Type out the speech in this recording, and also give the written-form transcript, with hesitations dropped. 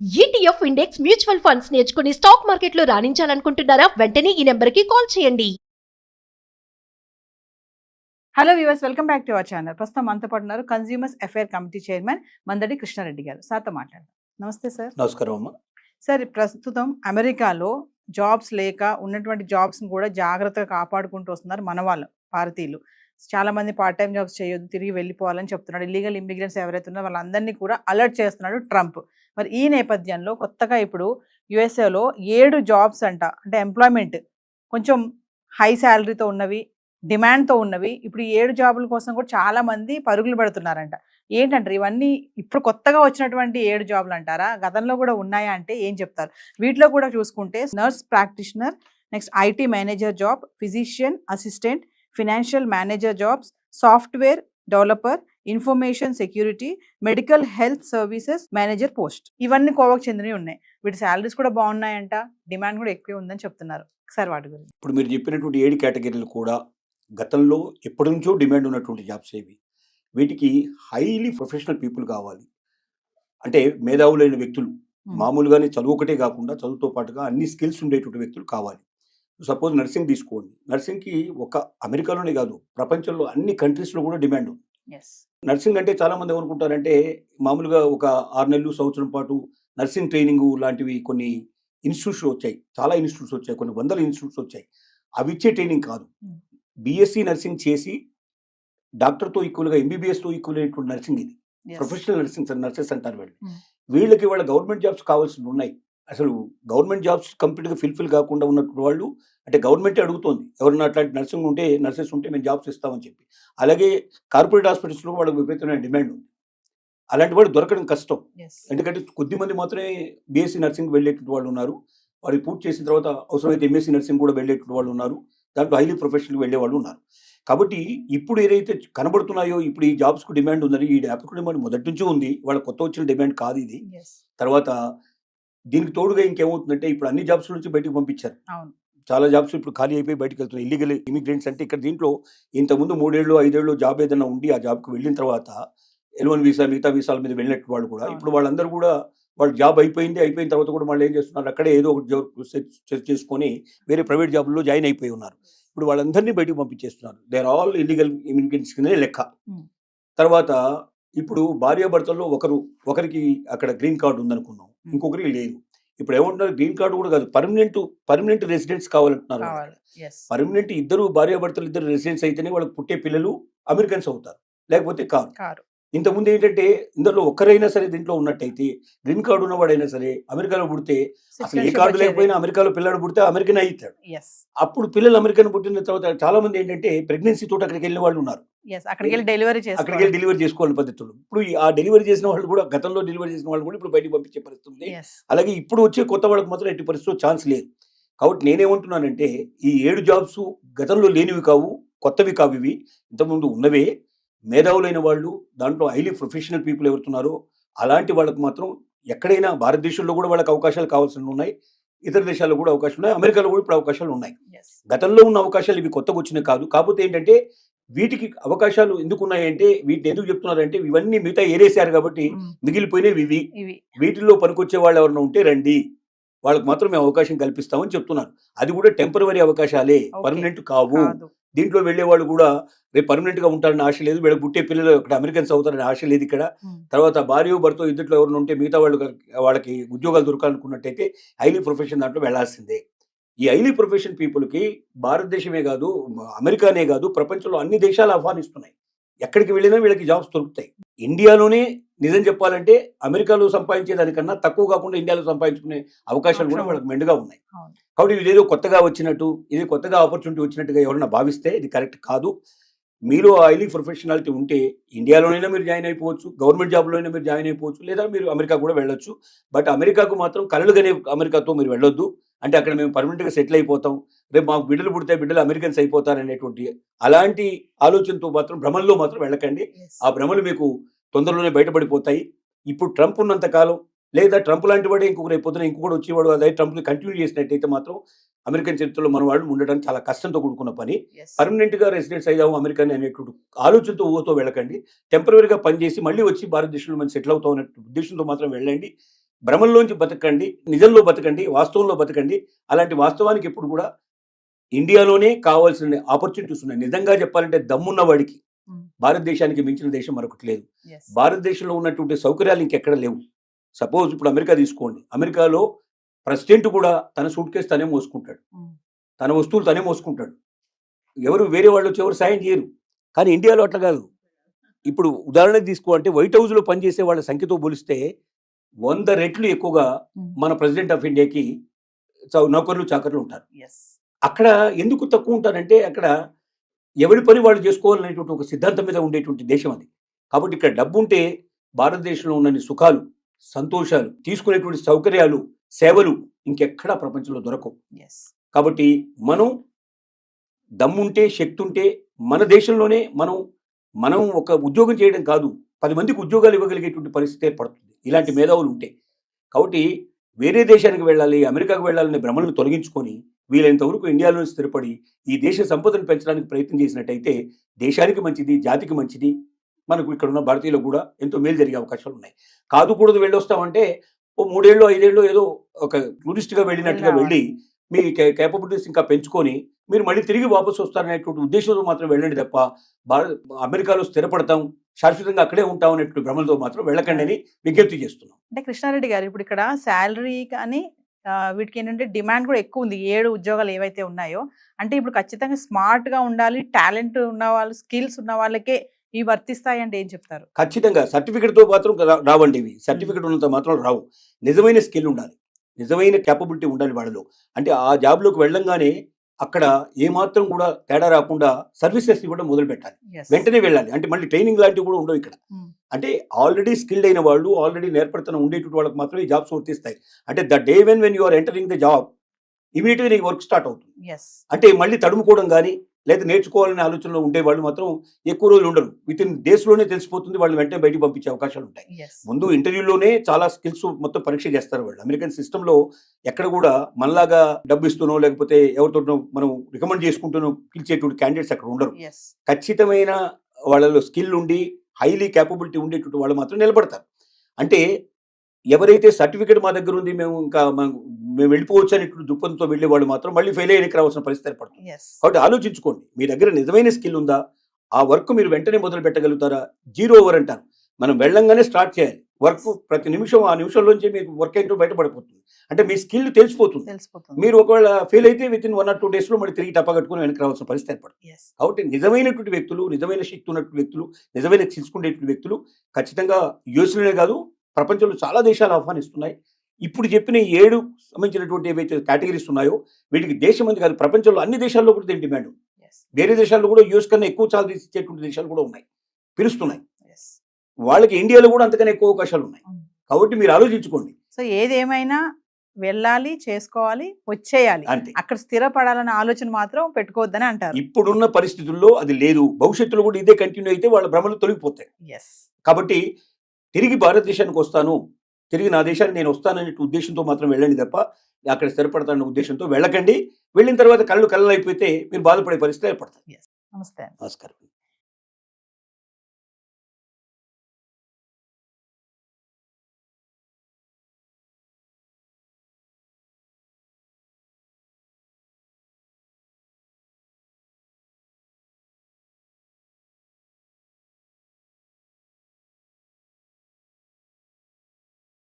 ETF index mutual funds నేర్చుకుని stock మార్కెట్లో రాణించాలనుకుంటున్నారా? వెంటనే ఈ నెంబర్కి కాల్ చేయండి. Hello viewers, welcome back to our channel. ప్రస్తుతం మనతో పాటు ఉన్నారు consumers affair committee chairman Mandadi Krishna Reddy గారు. సార్తో మాట్లాడదాం. నమస్తే సార్. నమస్కారం అమ్మ. సార్, ప్రస్తుతం అమెరికాలో జాబ్స్ లేక ఉన్నటువంటి జాబ్స్ని కూడా జాగ్రత్తగా కాపాడుకుంటూ వస్తున్నారు మన వాళ్ళు, భారతీయులు. చాలా మంది పార్ట్ టైం జాబ్స్ చేయొద్దు, తిరిగి వెళ్ళిపోవాలని చెప్తున్నాడు. ఇల్లీగల్ ఇమిగ్రెంట్స్ ఎవరైతే ఉన్నారో వాళ్ళందరినీ కూడా అలర్ట్ చేస్తున్నాడు ట్రంప్. మరి ఈ నేపథ్యంలో కొత్తగా ఇప్పుడు యుఎస్ఏలో 7 జాబ్స్ అంటే ఎంప్లాయ్మెంట్ కొంచెం హై శాలరీతో ఉన్నవి, డిమాండ్తో ఉన్నవి, ఇప్పుడు ఈ 7 జాబుల కోసం కూడా చాలా మంది పరుగులు పెడుతున్నారంట. ఏంటంటారు ఇవన్నీ? ఇప్పుడు కొత్తగా వచ్చినటువంటి 7 జాబులు అంటారా, గతంలో కూడా ఉన్నాయా అంటే ఏం చెప్తారు? వీటిలో కూడా చూసుకుంటే nurse practitioner, next IT manager job, physician assistant, financial manager jobs, software developer, information security, medical health services manager post, ఇవన్నీ కోవకు చెందినవి ఉన్నాయి. వీటి శాలరీస్ కూడా బాగున్నాయంట, డిమాండ్ కూడా ఎక్కువ ఉందని చెప్తున్నారు. ఒకసారి వాటి గురించి. ఇప్పుడు మీరు చెప్పినటువంటి 7 కేటగిరీలు కూడా గతంలో ఎప్పటి నుంచో డిమాండ్ ఉన్నటువంటి జాబ్స్ ఏవి. వీటికి హైలీ ప్రొఫెషనల్ పీపుల్ కావాలి. అంటే మేధావులైన వ్యక్తులు, మామూలుగానే చదువు ఒకటే కాకుండా చదువుతో పాటుగా అన్ని స్కిల్స్ ఉండేటువంటి వ్యక్తులు కావాలి. సపోజ్ నర్సింగ్ తీసుకోండి. నర్సింగ్కి ఒక అమెరికాలోనే కాదు, ప్రపంచంలో అన్ని కంట్రీస్లో కూడా డిమాండ్ ఉంది. నర్సింగ్ అంటే చాలా మంది ఏమనుకుంటారంటే మామూలుగా ఒక 6 నెలలు సంవత్సరం పాటు నర్సింగ్ ట్రైనింగ్ లాంటివి కొన్ని ఇన్స్టిట్యూట్స్ వచ్చాయి, చాలా ఇన్స్టిట్యూట్స్ వచ్చాయి, కొన్ని వందల ఇన్స్టిట్యూట్స్ వచ్చాయి. అవి ఇచ్చే ట్రైనింగ్ కాదు. బీఎస్సీ నర్సింగ్ చేసి డాక్టర్తో ఈక్వల్గా ఎంబీబీఎస్తో ఈక్వల్ అయినటువంటి నర్సింగ్ ఇది. ప్రొఫెషనల్ నర్సెస్ అంటారు వీళ్ళు. వీళ్ళకి వాళ్ళ గవర్నమెంట్ జాబ్స్ కావాల్సి ఉన్నాయి. అసలు గవర్నమెంట్ జాబ్స్ కంప్లీట్గా ఫిల్ఫిల్ కాకుండా ఉన్నటువంటి వాళ్ళు, అంటే గవర్నమెంటే అడుగుతోంది ఎవరన్నా అట్లాంటి నర్సెస్ ఉంటే మేము జాబ్స్ ఇస్తామని చెప్పి. అలాగే కార్పొరేట్ హాస్పిటల్స్లో వాళ్ళకి విపరీతమైన డిమాండ్ ఉంది. అలాంటి వాళ్ళు దొరకడం కష్టం. ఎందుకంటే కొద్దిమంది మాత్రమే బీఎస్సీ నర్సింగ్ వెళ్ళేటువంటి వాళ్ళు ఉన్నారు. వాళ్ళు పూర్తి చేసిన తర్వాత అవసరమైతే ఎంఎస్సీ నర్సింగ్ కూడా వెళ్ళేటువంటి వాళ్ళు ఉన్నారు. దాంట్లో హైలీ ప్రొఫెషనల్ వెళ్ళే వాళ్ళు ఉన్నారు. కాబట్టి ఇప్పుడు ఏదైతే కనబడుతున్నాయో, ఇప్పుడు ఈ జాబ్స్కు డిమాండ్ ఉందని, ఈ యాప్కు డిమాండ్ మొదటి నుంచి ఉంది, వాళ్ళ కొత్త వచ్చిన డిమాండ్ కాదు ఇది. తర్వాత దీనికి తోడుగా ఇంకేమవుతుందంటే ఇప్పుడు అన్ని జాబ్స్ నుంచి బయటకు పంపించారు. చాలా జాబ్స్ ఇప్పుడు ఖాళీ అయిపోయి బయటకు వెళ్తున్నాయి. ఇల్లీగల్ ఇమిగ్రెంట్స్ అంటే ఇక్కడ దీంట్లో ఇంతకుముందు 3 ఏళ్ళు 5 ఏళ్ళు జాబ్ ఏదైనా ఉండి ఆ జాబ్కి వెళ్ళిన తర్వాత L1 వీసా మిగతా వీసాల మీద వెళ్ళినట్టు వాళ్ళు కూడా ఇప్పుడు వాళ్ళందరూ కూడా వాళ్ళ జాబ్ అయిపోయిన తర్వాత కూడా వాళ్ళు ఏం చేస్తున్నారు, అక్కడే ఏదో ఒకటి జాబ్ సెర్చ్ చేసుకొని వేరే ప్రైవేట్ జాబ్లో జాయిన్ అయిపోయి ఉన్నారు. ఇప్పుడు వాళ్ళందరినీ బయటకు పంపించేస్తున్నారు. They are all illegal immigrants కిందనే లెక్క. తర్వాత ఇప్పుడు భార్యాభర్తల్లో ఒకరికి అక్కడ గ్రీన్ కార్డు ఉందనుకున్నాం, ఇంకొకరికి లేదు. ఇప్పుడు ఏమంటున్నారు, గ్రీన్ కార్డు కూడా కాదు, పర్మనెంట్ రెసిడెంట్స్ కావాలంటున్నారు. పర్మనెంట్ ఇద్దరు భార్యాభర్తలు ఇద్దరు రెసిడెంట్స్ అయితేనే వాళ్ళకి పుట్టే పిల్లలు అమెరికన్స్ అవుతారు, లేకపోతే కారు. ఇంతకుముందు ఏంటంటే ఇందులో ఒక్కరైనా సరే దీంట్లో ఉన్నట్టయితే, గ్రీన్ కార్డు ఉన్నవాడైనా సరే అమెరికాలో పుడితే, అసలు ఏ కార్డు లేకపోయినా అమెరికాలో పిల్లడు పుడితే అమెరికన్ అవుతాడు. అప్పుడు పిల్లలు అమెరికన్ పుట్టిన తర్వాత చాలా మంది ఏంటంటే ప్రెగ్నెన్సీ తోటి అక్కడికి వెళ్ళిన వాళ్ళు ఉన్నారు. అక్కడికి వెళ్ళి డెలివరీ చేసుకోవాలని పద్ధతులు. ఇప్పుడు ఆ డెలివరీ చేసిన వాళ్ళు కూడా, గతంలో డెలివరీ చేసిన వాళ్ళు కూడా ఇప్పుడు బయటకు పంపించే పరిస్థితి ఉంది. అలాగే ఇప్పుడు వచ్చే కొత్త వాళ్ళకి మాత్రం ఎట్టి పరిస్థితుల్లో ఛాన్స్ లేదు. కాబట్టి నేనేమంటున్నానంటే ఈ 7 జాబ్స్ గతంలో లేనివి కావు, కొత్తవి కావు. ఇవి ఇంతకుముందు ఉన్నవే. మేధావులైన వాళ్ళు, దాంట్లో హైలీ ప్రొఫెషనల్ పీపుల్ ఎవరుతున్నారో అలాంటి వాళ్ళకి మాత్రం ఎక్కడైనా భారతదేశంలో కూడా వాళ్ళకి అవకాశాలు కావాల్సి ఉన్నాయి, ఇతర దేశాల్లో కూడా అవకాశాలు ఉన్నాయి, అమెరికాలో కూడా ఇప్పుడు అవకాశాలు ఉన్నాయి. గతంలో ఉన్న అవకాశాలు ఇవి కొత్తగా వచ్చినవి కాదు. కాకపోతే ఏంటంటే వీటికి అవకాశాలు ఎందుకు ఉన్నాయంటే, వీటిని ఎందుకు చెప్తున్నారంటే ఇవన్నీ మిగతా ఏరేసారు కాబట్టి మిగిలిపోయినవి ఇవి. వీటిల్లో పనికొచ్చే వాళ్ళు ఎవరైనా ఉంటే రండి, వాళ్ళకి మాత్రం మేము అవకాశం కల్పిస్తామని చెప్తున్నారు. అది కూడా టెంపరరీ అవకాశాలే, పర్మనెంట్ కావు. దీంట్లో వెళ్లే వాళ్ళు కూడా రేపు పర్మనెంట్ గా ఉంటారని ఆశ లేదు, వీళ్ళకి పుట్టే పిల్లలు ఇక్కడ అమెరికన్స్ అవుతారని ఆశ లేదు ఇక్కడ. తర్వాత భార్య భర్త ఇద్దరిలో ఎవరైనా ఉంటే మిగతా వాళ్ళకి ఉద్యోగాలు దొరకాలనుకున్నట్టయితే హైలీ ప్రొఫెషన్ దాంట్లో వెళ్లాల్సిందే. ఈ హైలీ ప్రొఫెషన్ పీపుల్కి భారతదేశమే కాదు, అమెరికానే కాదు, ప్రపంచంలో అన్ని దేశాలు ఆహ్వానిస్తున్నాయి. ఎక్కడికి వెళ్ళినా వీళ్ళకి జాబ్స్ దొరుకుతాయి. ఇండియాలోనే నిజం చెప్పాలంటే అమెరికాలో సంపాదించేదానికన్నా తక్కువ కాకుండా ఇండియాలో సంపాదించుకునే అవకాశాలు కూడా వాళ్ళకి మెండుగా ఉన్నాయి. కాబట్టి ఇదేదో కొత్తగా వచ్చినట్టు, ఇది కొత్తగా ఆపర్చునిటీ వచ్చినట్టుగా ఎవరైనా భావిస్తే ఇది కరెక్ట్ కాదు. మీలో హైలీ ప్రొఫెషనాలిటీ ఉంటే ఇండియాలోనైనా మీరు జాయిన్ అయిపోవచ్చు, గవర్నమెంట్ జాబ్లోనైనా మీరు జాయిన్ అయిపోవచ్చు, లేదా మీరు అమెరికా కూడా వెళ్ళొచ్చు. బట్ అమెరికాకు మాత్రం కలలుగానే అమెరికాతో మీరు వెళ్ళొద్దు. అంటే అక్కడ మేము పర్మనెంట్గా సెటిల్ అయిపోతాం, రేపు మాకు బిడ్డలు పుడితే బిడ్డలు అమెరికన్స్ అయిపోతారనేటువంటి అలాంటి ఆలోచనతో మాత్రం, భ్రమల్లో మాత్రం వెళ్ళకండి. ఆ భ్రమలు మీకు తొందరలోనే బయటపడిపోతాయి. ఇప్పుడు ట్రంప్ ఉన్నంత కాలం, లేదా ట్రంప్ లాంటి వాడే ఇంకొక రేపు పొద్దున ఇంకొకటి వచ్చేవాడు, అదే ట్రంప్ని కంటిన్యూ చేసినట్టయితే మాత్రం అమెరికన్ చరిత్రలో మన వాళ్ళు ఉండడానికి చాలా కష్టంతో కూడుకున్న పని. పర్మనెంట్గా రెసిడెంట్స్ అయ్యాము అమెరికన్ అనేటువంటి ఆలోచనతో ఊహతో వెళ్ళకండి. టెంపరీగా పనిచేసి మళ్ళీ వచ్చి భారతదేశంలో మనం సెటిల్ అవుతాం అనే ఉద్దేశంతో మాత్రం వెళ్ళండి. భ్రమంలోంచి బతకండి, నిజంలో బతకండి, వాస్తవంలో బతకండి. అలాంటి వాస్తవానికి ఎప్పుడు కూడా ఇండియాలోనే కావాల్సిన ఆపర్చునిటీస్ ఉన్నాయి. నిజంగా చెప్పాలంటే దమ్మున్న వాడికి భారతదేశానికి మించిన దేశం మరొకటి లేదు. భారతదేశంలో ఉన్నటువంటి సౌకర్యాలు ఇంకెక్కడ లేవు. సపోజ్ ఇప్పుడు అమెరికా తీసుకోండి. అమెరికాలో ప్రెసిడెంట్ కూడా తన సూట్ కేసు తనే మోసుకుంటాడు, తన వస్తువులు తనే మోసుకుంటాడు. ఎవరు వేరే వాళ్ళు వచ్చి ఎవరు సాయం చేయరు. కానీ ఇండియాలో అట్లా కాదు. ఇప్పుడు ఉదాహరణకు తీసుకోవాలంటే వైట్ హౌస్లో పనిచేసే వాళ్ళ సంఖ్యతో పోలిస్తే 100 రెట్లు ఎక్కువగా మన ప్రెసిడెంట్ ఆఫ్ ఇండియాకి నౌకర్లు చాకర్లు ఉంటారు. అక్కడ ఎందుకు తక్కువ ఉంటారంటే అక్కడ ఎవరి పని వాళ్ళు చేసుకోవాలనేటువంటి ఒక సిద్ధాంతం మీద ఉండేటువంటి దేశం అది. కాబట్టి ఇక్కడ డబ్బు ఉంటే భారతదేశంలో ఉన్న సుఖాలు, సంతోషాలు, తీసుకునేటువంటి సౌకర్యాలు, సేవలు ఇంకెక్కడా ప్రపంచంలో దొరకవు. కాబట్టి మనం దమ్ముంటే, శక్తి ఉంటే మన దేశంలోనే మనం ఒక ఉద్యోగం చేయడం కాదు, 10 మందికి ఉద్యోగాలు ఇవ్వగలిగేటువంటి పరిస్థితి ఏర్పడుతుంది ఇలాంటి మేధావులు ఉంటే. కాబట్టి వేరే దేశానికి వెళ్ళాలి, అమెరికాకు వెళ్ళాలనే భ్రమలను తొలగించుకొని వీలైనంత వరకు ఇండియాలోనే స్థిరపడి ఈ దేశ సంపదను పెంచడానికి ప్రయత్నం చేసినట్టయితే దేశానికి మంచిది, జాతికి మంచిది, మనకు ఇక్కడ ఉన్న భారతీయులకు కూడా ఎంతో మేలు జరిగే అవకాశాలు ఉన్నాయి. కాదు కూడదు వెళ్ళొస్తామంటే ఓ 3 ఏళ్ళు 5 ఏళ్ళు ఏదో ఒక టూరిస్ట్గా వెళ్ళినట్టుగా వెళ్ళి మీ కేపబిలిటీస్ ఇంకా పెంచుకొని మీరు మళ్ళీ తిరిగి వాపసు వస్తారనేటువంటి ఉద్దేశంతో మాత్రం వెళ్ళండి తప్ప అమెరికాలో స్థిరపడతాం, శాశ్వతంగా అక్కడే ఉంటాం అనేటువంటి భ్రమలతో మాత్రం వెళ్ళకండి అని విజ్ఞప్తి చేస్తున్నాం. అంటే కృష్ణారెడ్డి గారు ఇప్పుడు ఇక్కడ శాలరీ కానీ వీటికి ఏంటంటే డిమాండ్ కూడా ఎక్కువ ఉంది. 7 ఉద్యోగాలు ఏవైతే ఉన్నాయో అంటే ఇప్పుడు ఖచ్చితంగా స్మార్ట్ గా ఉండాలి, టాలెంట్ ఉన్న వాళ్ళు, స్కిల్స్ ఉన్న వాళ్ళకే ఇవి వర్తిస్తాయి అంటే ఏం చెప్తారు? ఖచ్చితంగా సర్టిఫికెట్తో మాత్రం రావండి ఇవి. సర్టిఫికెట్ ఉన్నంత మాత్రం రావు. నిజమైన స్కిల్ ఉండాలి, నిజమైన క్యాపబిలిటీ ఉండాలి వాళ్ళలో. అంటే ఆ జాబ్లోకి వెళ్ళంగానే అక్కడ ఏమాత్రం కూడా తేడా రాకుండా సర్వీసెస్ ఇవ్వడం మొదలు పెట్టాలి, వెంటనే వెళ్ళాలి. అంటే మళ్ళీ ట్రైనింగ్ లాంటివి కూడా ఉండవు ఇక్కడ. అంటే ఆల్రెడీ స్కిల్డ్ అయిన వాళ్ళు, ఆల్రెడీ నేర్పడతనం ఉండేటువంటి వాళ్ళకి మాత్రం ఈ జాబ్స్ వర్తిస్తాయి. అంటే the day when you are entering the job ఇమీడియట్గా నీకు వర్క్ స్టార్ట్ అవుతుంది. అంటే మళ్ళీ తడుముకోవడం కానీ లేదా నేర్చుకోవాలనే ఆలోచనలో ఉండే వాళ్ళు మాత్రం ఎక్కువ రోజులు ఉండరు. విత్ ఇన్ డేస్లోనే తెలిసిపోతుంది, వాళ్ళు వెంటనే బయటికి పంపించే అవకాశాలు ఉంటాయి. ముందు ఇంటర్వ్యూలోనే చాలా స్కిల్స్ మొత్తం పరీక్ష చేస్తారు వాళ్ళు. అమెరికన్ సిస్టంలో ఎక్కడ కూడా మనలాగా డబ్బు ఇస్తూనో లేకపోతే ఎవరితోనో మనం రికమెండ్ చేసుకుంటూనో పిలిచేటువంటి క్యాండిడేట్స్ అక్కడ ఉండరు. ఖచ్చితమైన వాళ్ళలో స్కిల్ ఉండి హైలీ క్యాపబిలిటీ ఉండేటువంటి వాళ్ళు మాత్రం నిలబడతారు. అంటే ఎవరైతే సర్టిఫికేట్ మా దగ్గర ఉంది, మేము వెళ్ళిపోవచ్చు అనేటువంటి దుఃఖంతో వెళ్ళే వాళ్ళు మాత్రం మళ్ళీ ఫెయిల్ అయ్యడానికి రావాల్సిన పరిస్థితి ఏర్పడుతుంది. కాబట్టి ఆలోచించుకోండి, మీ దగ్గర నిజమైన స్కిల్ ఉందా, ఆ వర్క్ మీరు వెంటనే మొదలు పెట్టగలుగుతారా? 0 ఓవర్ అంటారు. మనం వెళ్ళంగానే స్టార్ట్ చేయాలి వర్క్. ప్రతి నిమిషం ఆ నిమిషంలోంచి మీకు వర్క్ ఏంటో బయటపడిపోతుంది. అంటే మీ స్కిల్ తెలిసిపోతుంది. మీరు ఒకవేళ ఫెయిల్ అయితే విత్ ఇన్ 1 or 2 డేస్లో మళ్ళీ తిరిగి టప్ప కట్టుకుని వెనక్కి రావాల్సిన పరిస్థితి ఏర్పడుతుంది. కాబట్టి నిజమైనటువంటి వ్యక్తులు, నిజమైన శక్తి ఉన్నటువంటి వ్యక్తులు, నిజమైన తెలుసుకునేటువంటి వ్యక్తులు ఖచ్చితంగా యూఎస్లోనే కాదు ప్రపంచంలో చాలా దేశాలు ఆహ్వానిస్తున్నాయి. ఇప్పుడు చెప్పిన 7 సంబంధించినటువంటి ఏవైతే కేటగిరీస్ ఉన్నాయో వీటికి దేశం అంది కాదు, ప్రపంచంలో అన్ని దేశాల్లో కూడా దీని డిమాండ్ ఉంది. వేరే దేశాల్లో కూడా యూఎస్ కన్నా ఎక్కువ చాలా ఇచ్చేటువంటి దేశాలు కూడా ఉన్నాయి, పిలుస్తున్నాయి. వాళ్ళకి ఇండియాలో కూడా అంతకన్నా ఎక్కువ అవకాశాలు ఉన్నాయి. కాబట్టి మీరు ఆలోచించుకోండి. సో ఏదేమైనా వెళ్ళాలి, చేసుకోవాలి, వచ్చేయాలి, అంతే. అక్కడ స్థిరపడాలన్న ఆలోచన మాత్రం పెట్టుకోవద్దని అంటారు. ఇప్పుడున్న పరిస్థితుల్లో అది లేదు. భవిష్యత్తులో కూడా ఇదే కంటిన్యూ అయితే వాళ్ళ భ్రమలు తొలగిపోతాయి. కాబట్టి తిరిగి భారతదేశానికి వస్తాను, తిరిగి నా దేశానికి నేను వస్తాననే ఉద్దేశంతో మాత్రం వెళ్ళండి తప్ప అక్కడ స్థిరపడతానన్న ఉద్దేశంతో వెళ్ళకండి. వెళ్ళిన తర్వాత కళ్ళు అయిపోతే మీరు బాధపడే పరిస్థితి ఏర్పడతాయి. నమస్తే. నమస్కారం.